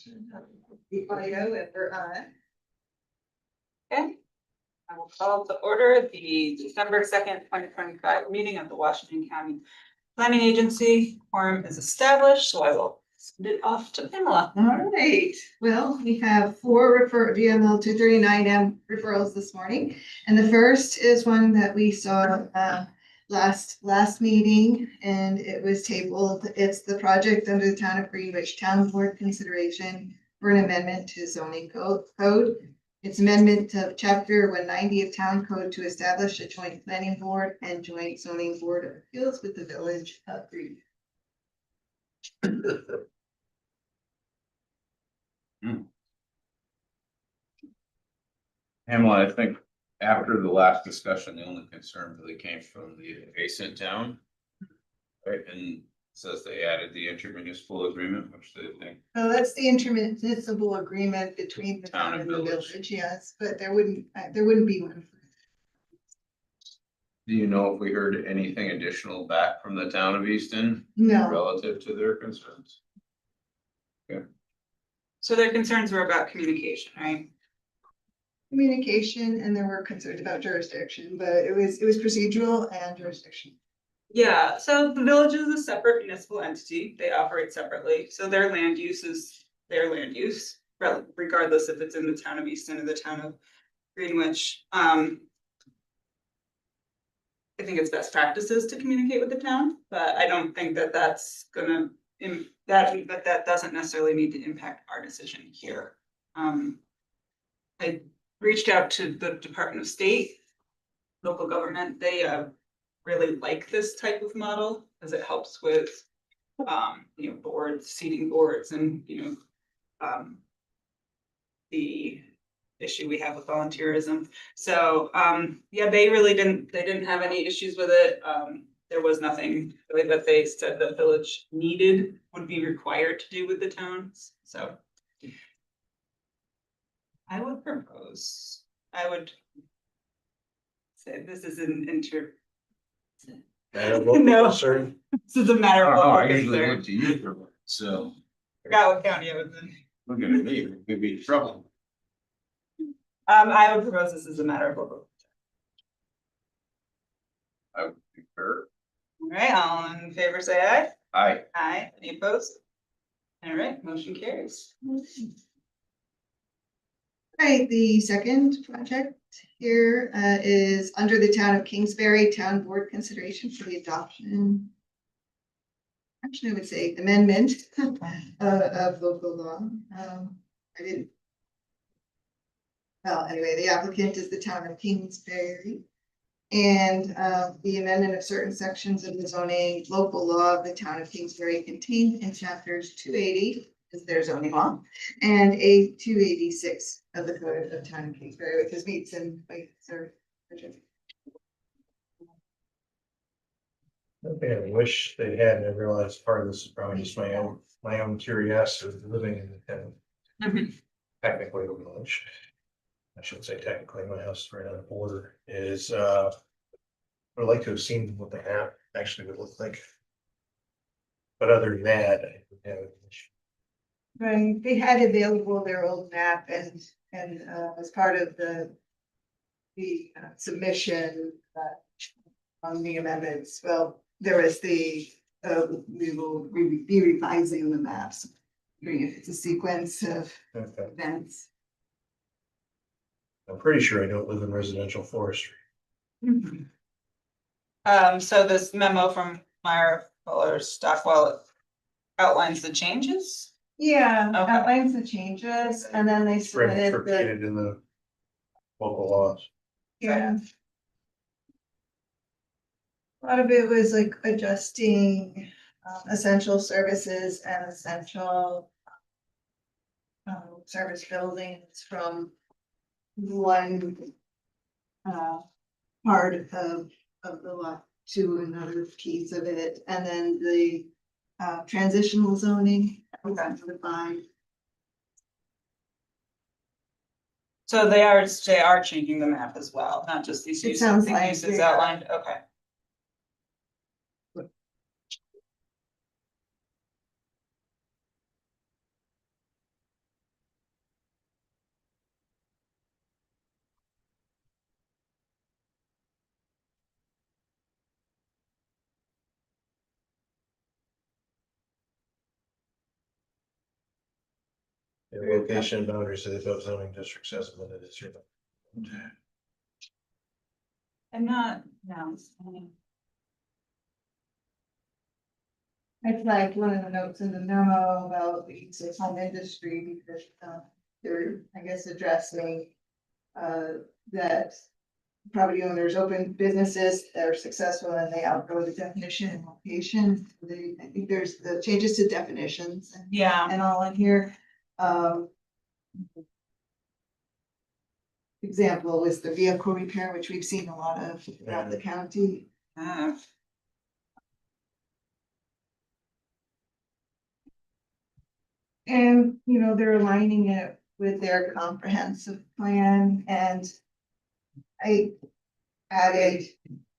The audio and we're on. Okay. I will call to order the December 2nd, 2025 meeting of the Washington County Planning Agency. Quorum is established, so I will send it off to Pamela. All right, well, we have four VML 239M referrals this morning. And the first is one that we saw last meeting, and it was tabled. It's the project under the Town of Greenwich Town Board consideration for an amendment to zoning code. It's amendment of chapter 190 of Town Code to establish a joint planning board and joint zoning board of appeals with the village of Greenwich. Pamela, I think after the last discussion, the only concern really came from the adjacent town. Right, and says they added the intermunicipal agreement, which they think. Well, that's the intermunicipal agreement between the Town town and and the village. village, yes, but there wouldn't be one. Do you know if we heard anything additional back from the town of Easton No, relative to their concerns? So their concerns were about communication, right? communication, and there were concerns about jurisdiction, but it was procedural and jurisdiction. Yeah, so the village is a separate municipal entity. They operate separately, so their land use is their land use, regardless if it's in the town of Easton or the town of Greenwich. I think it's best practices to communicate with the town, but I don't think that that's gonna, that doesn't necessarily need to impact our decision here. I reached out to the Department of State, local government. They really like this type of model as it helps with boards, seating boards, and the issue we have with volunteerism. So yeah, they didn't have any issues with it. There was nothing really that they said the village would be required to do with the towns. So I would say this is an No. Concern. this is a matter of. I local usually concern. look to you for one, so Forgot what county I was in. look at me, we could be in trouble. I would propose this as a matter of local. I would concur. All right, all in favor, say aye. Aye. Aye. Any opposed? All right, motion carries. Right, the second project here is under the town of Kingsbury Town Board consideration for the adoption. Actually, I would say amendment of local law. I didn't. Well, anyway, the applicant is the town of Kingsbury. And the amendment of certain sections of the zoning local law of the town of Kingsbury contained in chapters 280 is their zoning law and a 286 of the code of town of Kingsbury, which is meets and Okay, I wish they had, I realized part of this is probably just my own curiosity of living in the town. Mhm. Technically, the village. I shouldn't say technically, my house is right on the border is, I'd like to have seen what the map actually would look like. But other than that, I would have an issue. Right, they had available their old map and as part of the submission on the amendments, well, there was we will be revising the maps. If it's a sequence of Okay. events. I'm pretty sure I don't live in residential forestry. So this memo from Meyer Fuller Stockwell outlines the changes. Yeah, Okay. outlines the changes and then they It's submitted the, repeated in the local laws. yeah. A lot of it was like adjusting essential services and essential service buildings from one part of the lot to another piece of it, and then the transitional zoning. By So they are changing the map as well, not just these It uses, sounds the like uses they are. outlined, okay. The location and boundaries of the above zoning districts as amended is here. I'm not, no. It's like one of the notes in the memo about the use of home industry, because, they're, I guess, addressing, that property owners open businesses that are successful and they outgrow the definition and location. I think there's the changes to definitions Yeah, and all in here. Example is the vehicle repair, which we've seen a lot of throughout the county. uh, And, you know, they're aligning it with their comprehensive plan, and I added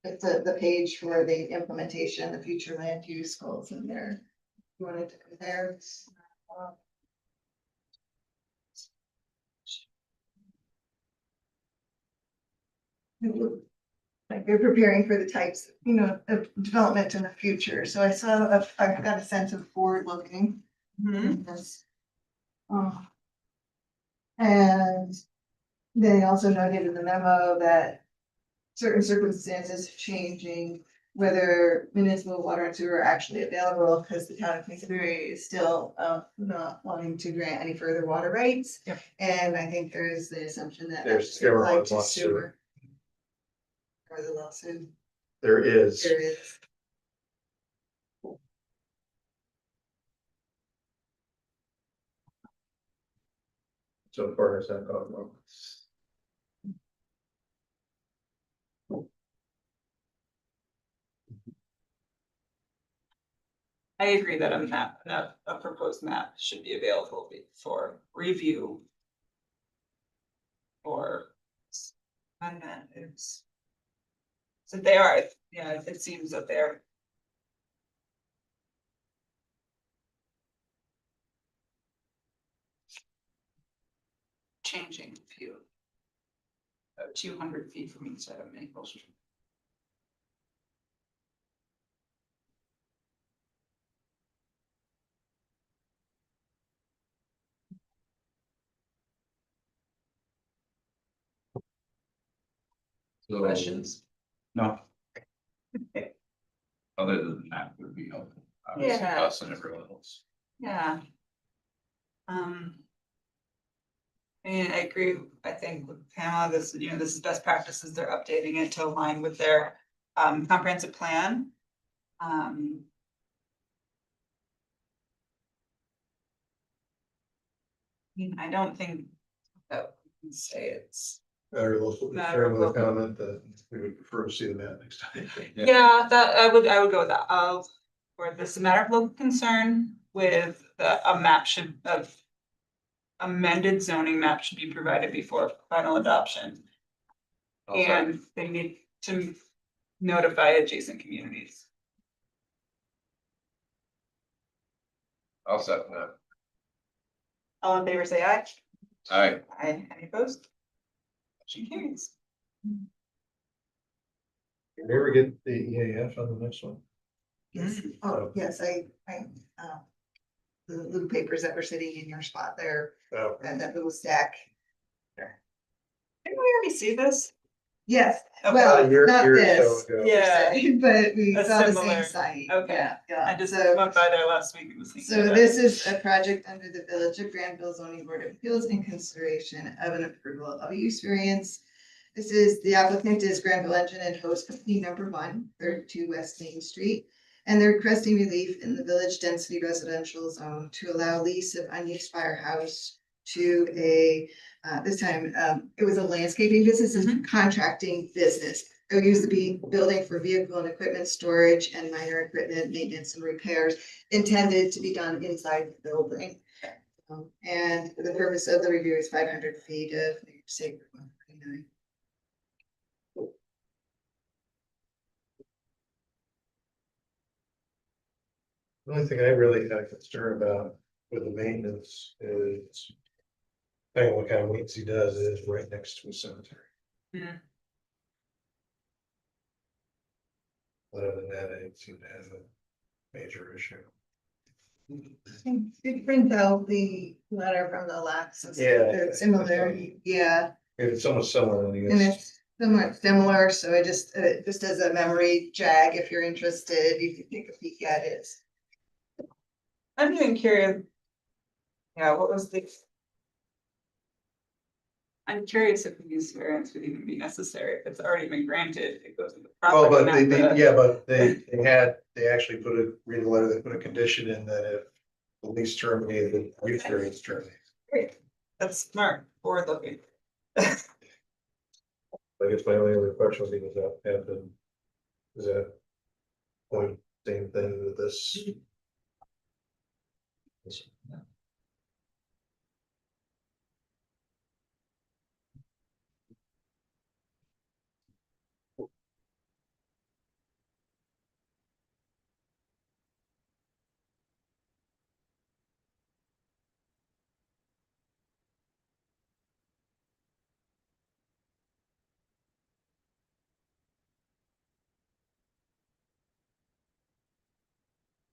the page for the implementation, the future land use goals in there. You wanted to compare. Like they're preparing for the types, you know, of development in the future. So I got a sense of forward looking. mhm. Yes. And they also noted in the memo that certain circumstances changing, whether municipal water and sewer are actually available, because the town of Kingsbury is still not wanting to grant any further water rights. Yep. And I think there is the assumption that. There's that would apply everyone to wants sewer. Or the lawsuit, There is. there is. So far as I've gone wrong. I agree that a map, a proposed map should be available for review. Or. Amendment is. So they are, yeah, it seems that they're. Changing a few. 200 feet from each side of Maple Street. So, Questions? no. Other than that would be helpful, obviously Yeah. us and everyone else. Yeah. And I agree, I think with Pamela, this, you know, this is best practices, they're updating it to align with their comprehensive plan. I don't think that we can say it's. Matter of Matter of local local. comment that we would prefer to see the map next time. Yeah, that I would go with that. Or this is a matter of local concern with a map of. Amended zoning map should be provided before final adoption. And they need to notify adjacent communities. I'll second that. All in favor, say aye. Aye. Aye, any opposed? Motion carries. Did you ever get the EAF on the next one? Yes, oh, yes, the little papers that were sitting in your spot there, Oh, and that little stack. Didn't we already see this? Yes, Okay. well, a year not or this. so ago. Yeah. But we A saw the similar- same site. okay. Yeah, yeah. I just So- went by there last week and was thinking. So of this is a project under the Village of Granville zoning board of appeals in consideration of an approval of a use variance. This is, the applicant is Granville Engine and Hose Company number 1, 32 West Main Street. And they're requesting relief in the village density residential zone to allow lease of unused firehouse to a, this time, it was a landscaping business and contracting business. They'll use the building for vehicle and equipment storage and minor equipment maintenance and repairs intended to be done inside the building. And the purpose of the review is 500 feet of sacred 149. The only thing I really had a concern about with the maintenance is. Depending on what kind of maintenance he does, it is right next to a cemetery. Mhm. Other than that, I didn't seem to have a major issue. It brings out the letter from the last. Yeah. They're similar, yeah, It's almost similar, I and guess. it's somewhat similar, so just as a memory jag, if you're interested, you can take a peek at it. I'm even curious. Yeah, what was the? I'm curious if the use variance would even be necessary, if it's already been granted, it goes to the Well, property. but they actually read the letter, they put a condition in that if the lease terminated, the use variance terminated. Great. That's smart, forward looking. I guess my only other question would be, is that point, same thing with this?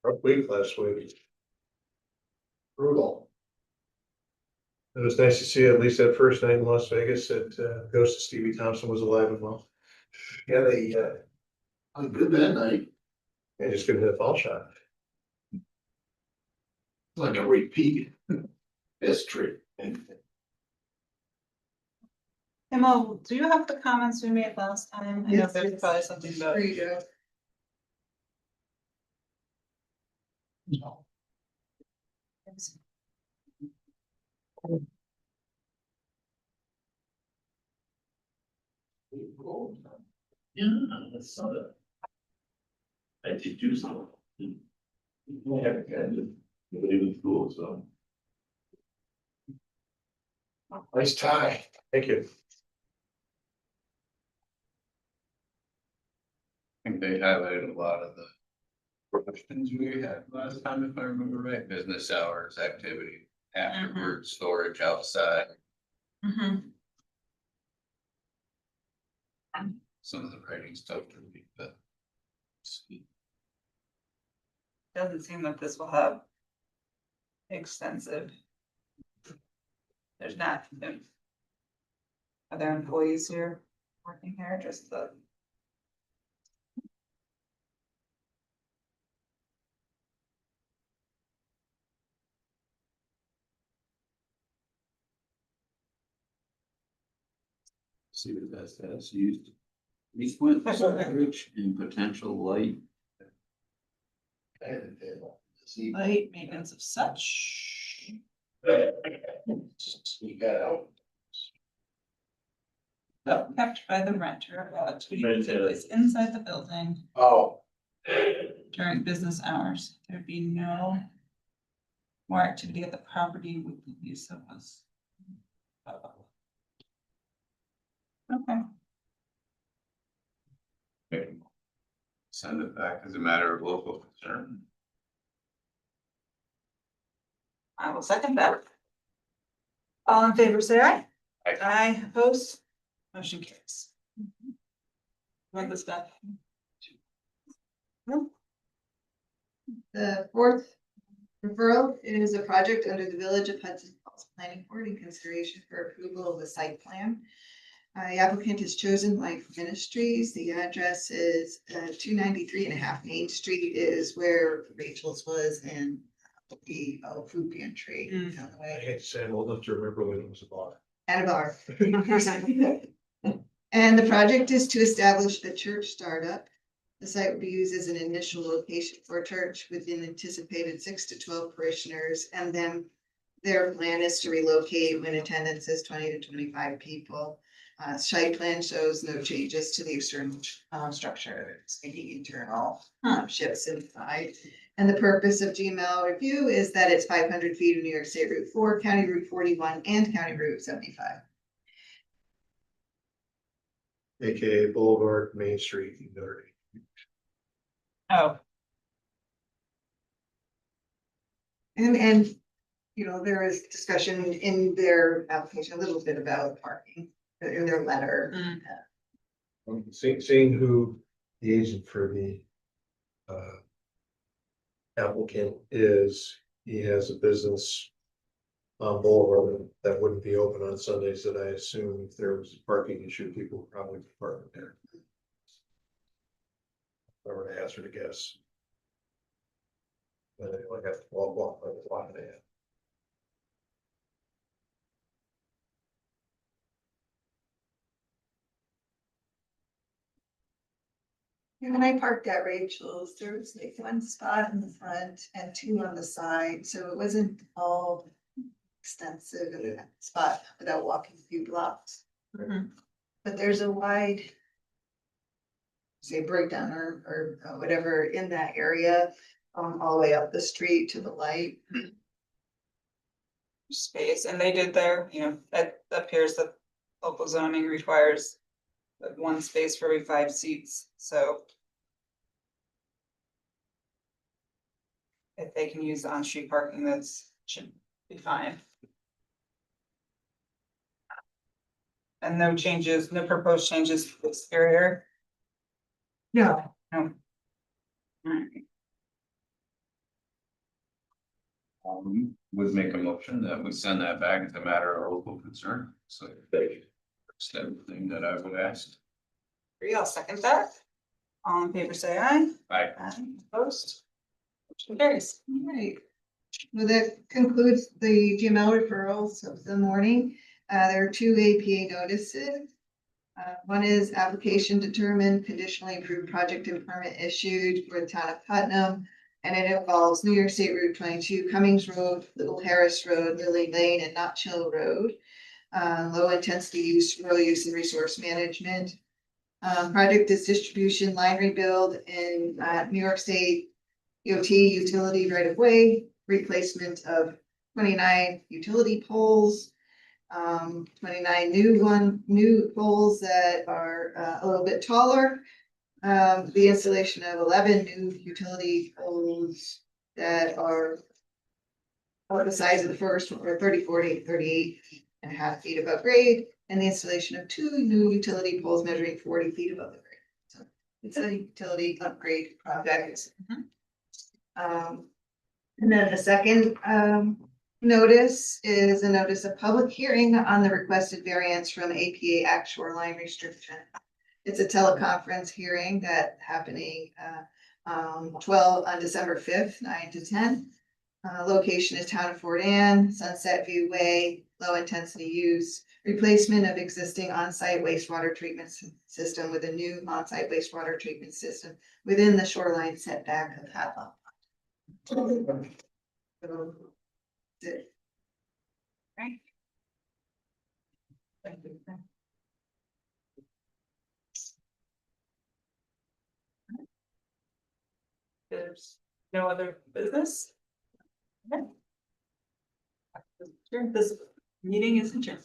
Rough week last week. Brutal. It was nice to see at least that first night in Las Vegas that Ghost of Stevie Thompson was alive and well. Yeah, they good that night. They just couldn't hit a fall shot. Like a repeat history. Emma, do you have the comments we made last time? I know Yes, there's yes. probably something There about. you go. Yeah, that's not it. I did do some. Yeah, I did. Believe in school, so. Nice tie. Thank you. I think they highlighted a lot of the questions we had last time, if I remember right, business hours, activity, afterwards, storage outside, Mhm. some of the writing stuff to read, but. Doesn't seem that this will have. Extensive. There's not. Other employees here working here, just the. See what that's used. Frequent storage and potential light. Light maintenance of such. You got out. Kept by the renter while activity takes place inside the building Oh. during business hours. There'd be no. More activity at the property with the use of us. Okay. Maybe send it back as a matter of local concern. I will second that. All in favor, say aye. Aye. Aye, opposed, motion carries. Want this stuff? No? The fourth referral is a project under the Village of Hudson Falls Planning Board in consideration for approval of the site plan. The applicant has chosen Life Ministries. The address is 293.5 Main Street is where Rachel's was, and the food pantry down the I way. hate to say I'm old enough to remember when it was a bar. And a bar. And the project is to establish a church startup. The site will be used as an initial location for a church with an anticipated 6 to 12 parishioners, and then their plan is to relocate when attendance is 20 to 25 people. Site plan shows no changes to the external structure, it's any internal shifts inside. And the purpose of GML review is that it's 500 feet of New York State Route 4, County Route 41, and County Route 75. AKA Boulevard, Main Street, Newbury. Oh, And, you know, there is discussion in their application, a little bit about parking in their letter. Mm. Seeing who the agent for the applicant is, he has a business on Boulevard that wouldn't be open on Sundays, that I assume if there was a parking issue, people would probably park there. If I were to hazard a guess. But I have to walk by the lot there. When I parked at Rachel's, there was like one spot in the front and two on the side, so it wasn't all extensive in that spot without walking a few blocks. Mhm. But there's a wide, say, breakdown or whatever in that area, all the way up the street to the light. Space, and they did their, you know, that appears that local zoning requires like one space for every 5 seats, so. If they can use the on-street parking, that's should be fine. And no changes, no proposed changes to the exterior. No. No. Alright, Would make a motion that we send that back as a matter of local concern, so that's everything that I would ask. agree, I'll second that. All in favor, say aye. Aye. Aye, opposed. Motion carries. Right. Well, that concludes the GML referrals of the morning. There are 2 APA notices. One is application determined conditionally approved project and permit issued for the town of Putnam. And it involves New York State Route 22, Cummings Road, Little Harris Road, Lily Lane, and Notch Hill Road. Low intensity use, rural use and resource management. Project is distribution line rebuild in New York State DOT utility right of way, replacement of 29 utility poles. 29 new poles that are a little bit taller. The installation of 11 new utility poles that are about the size of the first one, or 30, 40, 38 and a half feet above grade, and the installation of 2 new utility poles measuring 40 feet above the grade. So it's a utility upgrade project. And then the second notice is a notice of public hearing on the requested variance from APA Act shoreline restriction. It's a teleconference hearing that happening 12 on December 5th, 9 to 10. Location is town of Fort Anne, Sunset View Way, low intensity use, replacement of existing on-site wastewater treatment system with a new on-site wastewater treatment system within the shoreline setback of Hadlow. So, that's it. There's no other business? Okay. Sure, this meeting is adjourned.